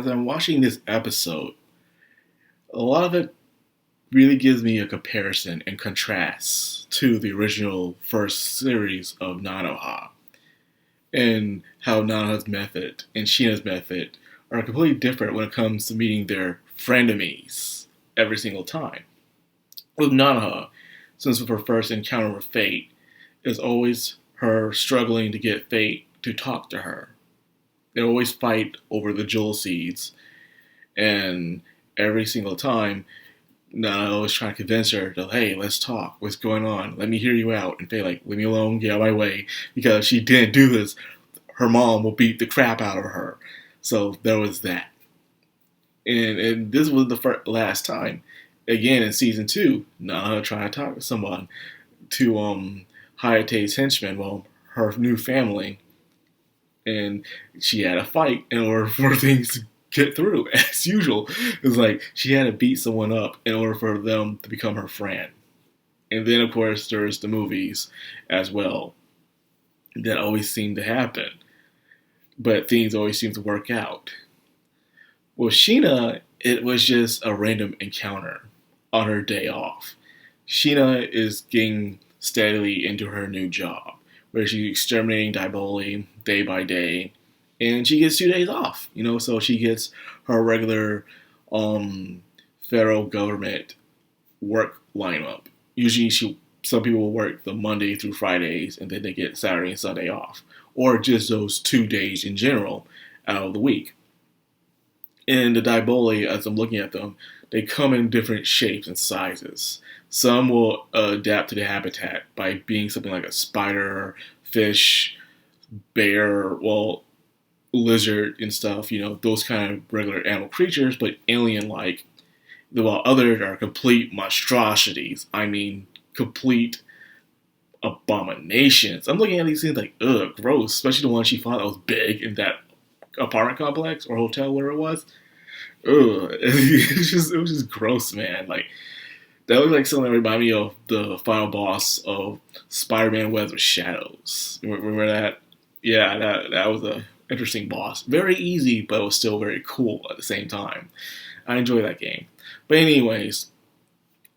as I'm watching this episode, a lot of it really gives me a comparison and contrast to the original first series of Nanoha, and how Nanoha's method and Sheena's method are completely different when it comes to meeting their frenemies every single time. With Nanoha, since her first encounter with Fate, is always her struggling to get Fate to talk to her. They always fight over the jewel seeds, and every single time, Nana always trying to convince her that, hey, let's talk. What's going on? Let me hear you out. And Fate, like, leave me alone, get out of my way. Because if she didn't do this, her mom will beat the crap out of her. So there was that. And this was the last time. Again, in season 2, Nana trying to talk to someone to Hayate's henchmen, well, her new family. And she had a fight in order for things to get through, as usual. It's like she had to beat someone up in order for them to become her friend. And then, of course, there's the movies as well that always seem to happen. But things always seem to work out. With Sheena, it was just a random encounter on her day off. Sheena is getting steadily into her new job, where she's exterminating Daiboli day by day, and she gets 2 days off, so she gets her regular federal government work lineup. Usually some people will work the Monday through Fridays, and then they get Saturday and Sunday off, or just those 2 days in general out of the week. And the Daiboli, as I'm looking at them, they come in different shapes and sizes. Some will adapt to the habitat by being something like a spider, fish, bear, lizard and stuff, those kind of regular animal creatures, but alien-like. While others are complete monstrosities. I mean, complete abominations. I'm looking at these things like, ugh, gross. Especially the one she fought that was big in that apartment complex or hotel, where it was. Ugh. It was just gross, man. Like, that looked like something that reminded me of the final boss of Spider-Man Webs with Shadows. Remember that? Yeah, that was a interesting boss. Very easy, but it was still very cool at the same time. I enjoy that game. But anyways,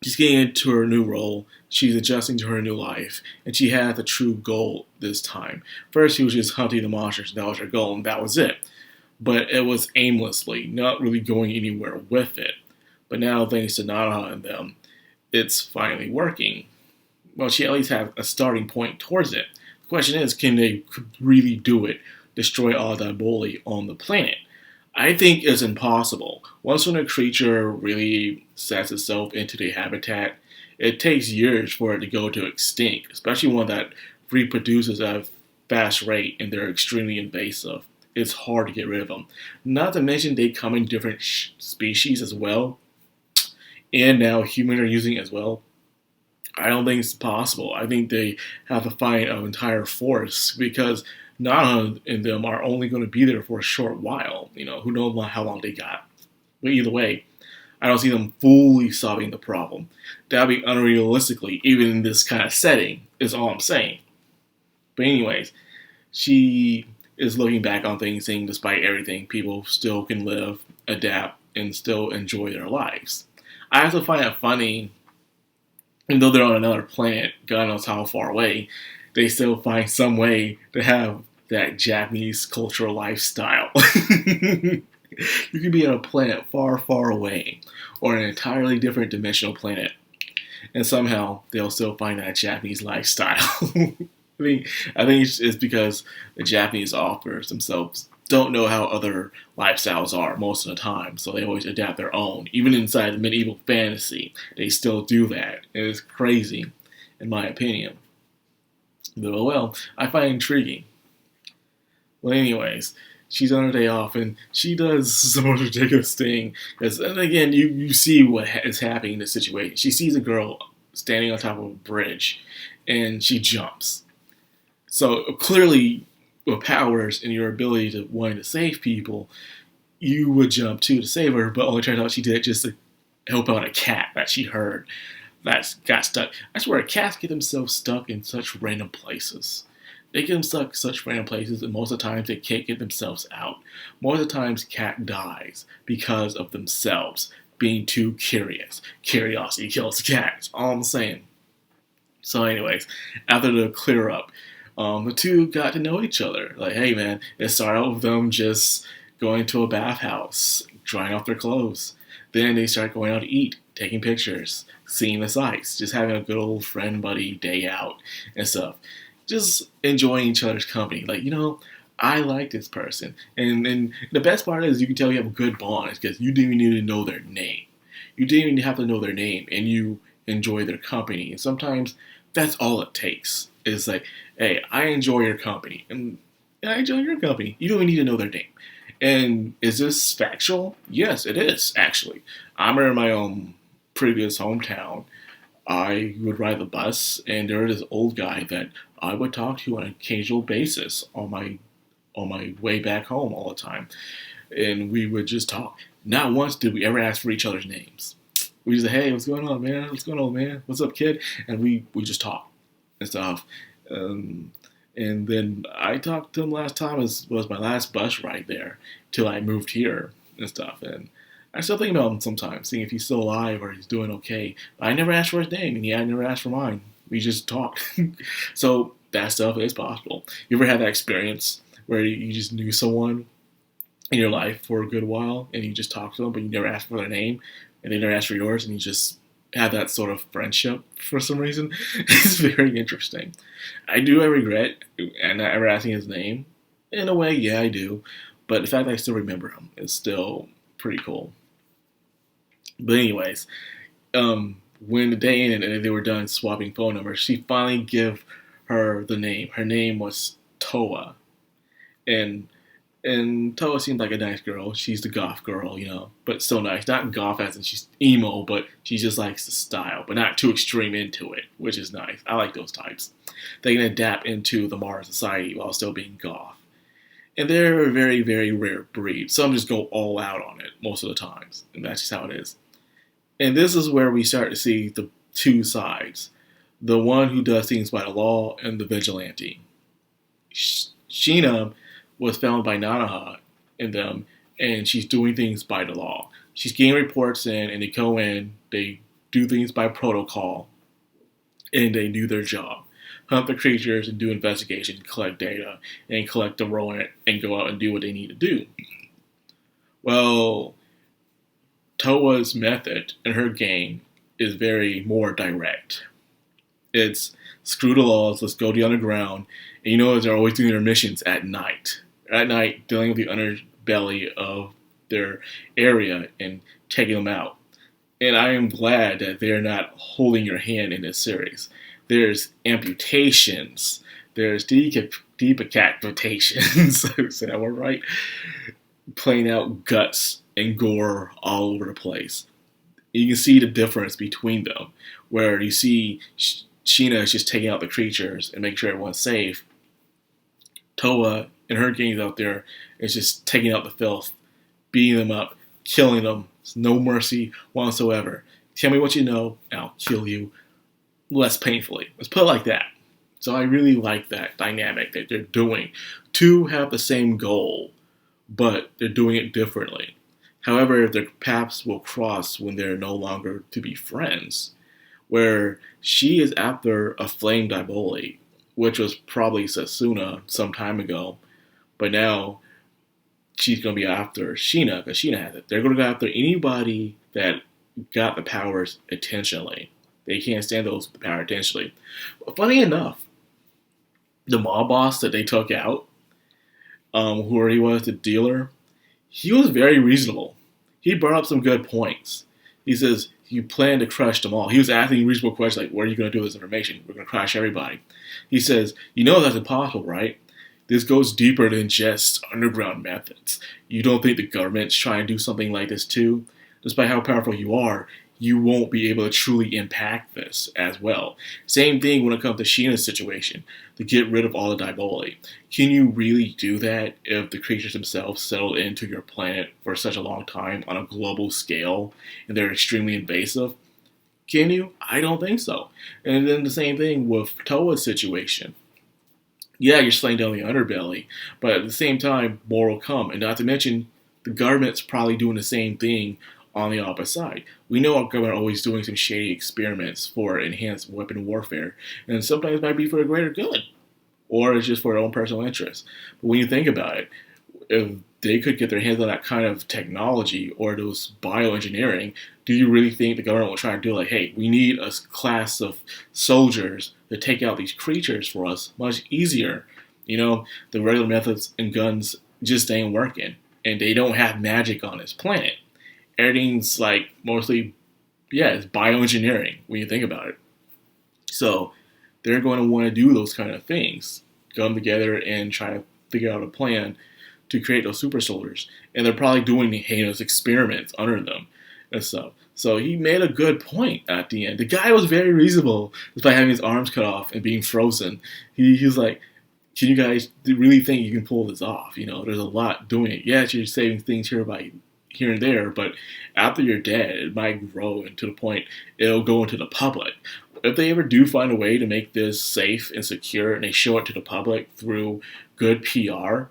she's getting into her new role. She's adjusting to her new life, and she had a true goal this time. First, she was just hunting the monsters, and that was her goal, and that was it. But it was aimlessly, not really going anywhere with it. But now, thanks to Nana and them, it's finally working. Well, she at least has a starting point towards it. The question is, can they really do it? Destroy all Daiboli on the planet? I think it's impossible. Once when a creature really sets itself into the habitat, it takes years for it to go to extinct, especially one that reproduces at a fast rate and they're extremely invasive. It's hard to get rid of them. Not to mention they come in different species as well, and now humans are using it as well. I don't think it's possible. I think they have to find an entire force, because Nana and them are only going to be there for a short while. Who knows how long they got. But either way, I don't see them fully solving the problem. That would be unrealistically, even in this kind of setting, is all I'm saying. But anyways, she is looking back on things, saying despite everything, people still can live, adapt, and still enjoy their lives. I also find it funny, even though they're on another planet, God knows how far away, they still find some way to have that Japanese cultural lifestyle. You could be on a planet far, far away, or an entirely different dimensional planet, and somehow they'll still find that Japanese lifestyle. I think it's because the Japanese authors themselves don't know how other lifestyles are most of the time, so they always adapt their own. Even inside the medieval fantasy, they still do that. It is crazy, in my opinion. But well, I find it intriguing. Well, anyways, she's on her day off, and she does some ridiculous thing. Because, and again, you see what is happening in this situation. She sees a girl standing on top of a bridge, and she jumps. So clearly, with powers and your ability to wanting to save people, you would jump too to save her, but only turns out she did it just to help out a cat that she heard that got stuck. I swear, cats get themselves stuck in such random places. They get them stuck such random places, and most of the times they can't get themselves out. Most of the times, cat dies because of themselves being too curious. Curiosity kills the cat. That's all I'm saying. So, anyways, after the clear up, the two got to know each other. Like, hey, man, it started out with them just going to a bathhouse, drying off their clothes. Then they start going out to eat, taking pictures, seeing the sights, just having a good old friend buddy day out and stuff. Just enjoying each other's company. Like, I like this person. And the best part is you can tell you have a good bond because you didn't even need to know their name. You didn't even have to know their name, and you enjoy their company. And sometimes that's all it takes. It's like, hey, I enjoy your company, and I enjoy your company. You don't even need to know their name. And is this factual? Yes, it is, actually. I remember my previous hometown, I would ride the bus, and there was this old guy that I would talk to on an occasional basis on my way back home all the time. And we would just talk. Not once did we ever ask for each other's names. We just say, hey, what's going on, man? What's going on, man? What's up, kid? And we just talk and stuff. And then I talked to him last time. Was my last bus ride there till I moved here and stuff. And I still think about him sometimes, seeing if he's still alive or he's doing okay. But I never asked for his name, and I never asked for mine. We just talked. So that stuff is possible. You ever had that experience where you just knew someone in your life for a good while, and you just talked to them, but you never asked for their name, and they never asked for yours, and you just have that sort of friendship for some reason? It's very interesting. I do regret not ever asking his name. In a way, yeah, I do. But the fact that I still remember him is still pretty cool. But anyways, when the day ended and they were done swapping phone numbers, she finally gave her the name. Her name was Toa. And Toa seemed like a nice girl. She's the goth girl, but still nice. Not goth as in she's emo, but she just likes the style, but not too extreme into it, which is nice. I like those types. They can adapt into the modern society while still being goth. And they're a very, very rare breed. Some just go all out on it most of the times, and that's just how it is. And this is where we start to see the two sides. The one who does things by the law and the vigilante. Sheena was found by Nanaha in them, and she's doing things by the law. She's getting reports in, and they go in, they do things by protocol, and they do their job. Hunt the creatures and do investigations, collect data, and collect the roll and go out and do what they need to do. Well, Toa's method and her game is very more direct. It's screw the laws, let's go to the underground, and they're always doing their missions at night. At night, dealing with the underbelly of their area and taking them out. And I am glad that they're not holding your hand in this series. There's amputations. There's decapitations. Say that word right? Playing out guts and gore all over the place. You can see the difference between them, where you see Sheena is just taking out the creatures and making sure everyone's safe. Toa and her games out there is just taking out the filth, beating them up, killing them. There's no mercy whatsoever. Tell me what you know, and I'll kill you less painfully. Let's put it like that. So I really like that dynamic that they're doing. Two have the same goal, but they're doing it differently. However, their paths will cross when they're no longer to be friends. Where she is after a flame Diboli, which was probably Sasuna some time ago, but now she's going to be after Sheena, because Sheena has it. They're going to go after anybody that got the powers intentionally. They can't stand those with the power intentionally. But funny enough, the mob boss that they took out, who he was, the dealer, he was very reasonable. He brought up some good points. He says, you plan to crush them all. He was asking reasonable questions like, what are you going to do with this information? We're going to crush everybody. He says, that's impossible, right? This goes deeper than just underground methods. You don't think the government's trying to do something like this too? Despite how powerful you are, you won't be able to truly impact this as well. Same thing when it comes to Sheena's situation, to get rid of all the Diboli. Can you really do that if the creatures themselves settled into your planet for such a long time on a global scale and they're extremely invasive? Can you? I don't think so. And then the same thing with Toa's situation. Yeah, you're slaying down the underbelly, but at the same time, more will come. And not to mention, the government's probably doing the same thing on the opposite side. We know our government are always doing some shady experiments for enhanced weapon warfare, and sometimes it might be for the greater good, or it's just for their own personal interest. But when you think about it, if they could get their hands on that kind of technology or those bioengineering, do you really think the government will try to do like, hey, we need a class of soldiers to take out these creatures for us much easier? You know, the regular methods and guns just ain't working, and they don't have magic on this planet. Everything's like mostly, yeah, it's bioengineering when you think about it. So they're going to want to do those kind of things, come together and try to figure out a plan to create those super soldiers. And they're probably doing heinous experiments under them and stuff. So he made a good point at the end. The guy was very reasonable despite having his arms cut off and being frozen. He's like, can you guys really think you can pull this off? You know, there's a lot doing it. Yes, you're saving things here and there, but after you're dead, it might grow into the point it'll go into the public. If they ever do find a way to make this safe and secure and they show it to the public through good PR,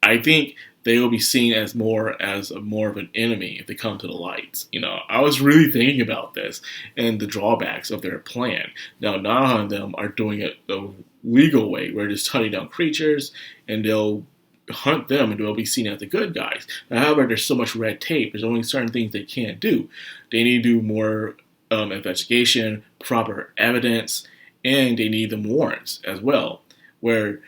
I think they will be seen as more of an enemy if they come to the light. You know, I was really thinking about this and the drawbacks of their plan. Now, none of them are doing it the legal way, where they're just hunting down creatures and they'll hunt them and they'll be seen as the good guys. However, there's so much red tape. There's only certain things they can't do. They need to do more investigation, proper evidence, and they need the warrants as well, where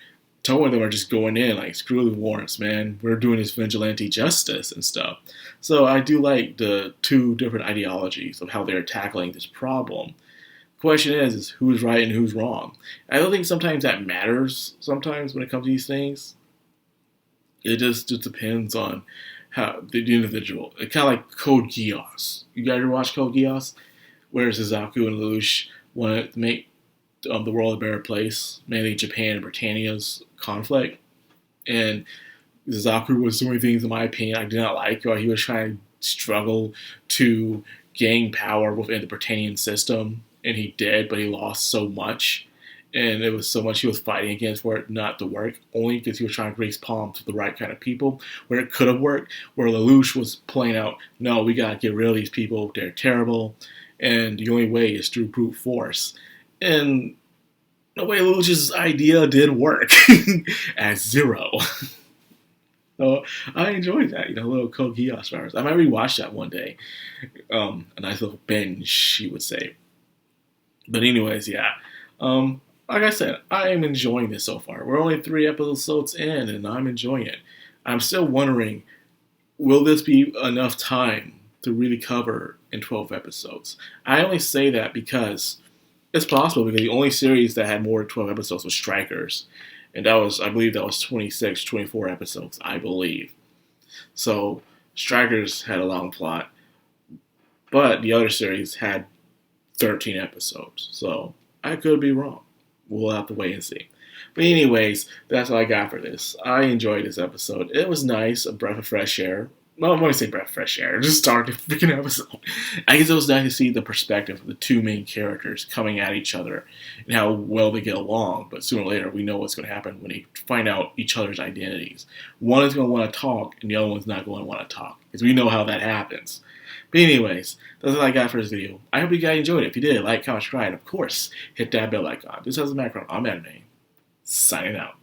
some of them are just going in like, screw the warrants, man. We're doing this vigilante justice and stuff. So I do like the two different ideologies of how they're tackling this problem. The question is who's right and who's wrong. I don't think sometimes that matters sometimes when it comes to these things. It just depends on how the individual. It's kind of like Code Geass. You guys ever watch Code Geass? Where Suzaku and Lelouch wanted to make the world a better place, mainly Japan and Britannia's conflict. And Suzaku was doing things, in my opinion, I did not like, while he was trying to struggle to gain power within the Britannian system. And he did, but he lost so much. And it was so much he was fighting against for it not to work, only because he was trying to grace palm to the right kind of people, where it could have worked, where Lelouch was playing out, no, we got to get rid of these people, they're terrible, and the only way is through brute force. And the way Lelouch's idea did work at zero. So I enjoyed that, a little Code Geass virus. I might rewatch that one day. A nice little binge, you would say. But anyways, yeah. Like I said, I am enjoying this so far. We're only 3 episodes in, and I'm enjoying it. I'm still wondering, will this be enough time to really cover in 12 episodes? I only say that because it's possible, because the only series that had more than 12 episodes was Strikers. And I believe that was 26, 24 episodes, I believe. So, Strikers had a long plot. But the other series had 13 episodes. So, I could be wrong. We'll have to wait and see. But anyways, that's all I got for this. I enjoyed this episode. It was nice, a breath of fresh air. Well, I'm going to say breath of fresh air. Just start the freaking episode. I guess it was nice to see the perspective of the two main characters coming at each other and how well they get along. But sooner or later, we know what's going to happen when they find out each other's identities. One is going to want to talk, and the other one's not going to want to talk. Because we know how that happens. But anyways, that's all I got for this video. I hope you guys enjoyed it. If you did, like, comment, subscribe, and of course, hit that bell icon. This is Madcrownxox. I'm Anime. Signing out.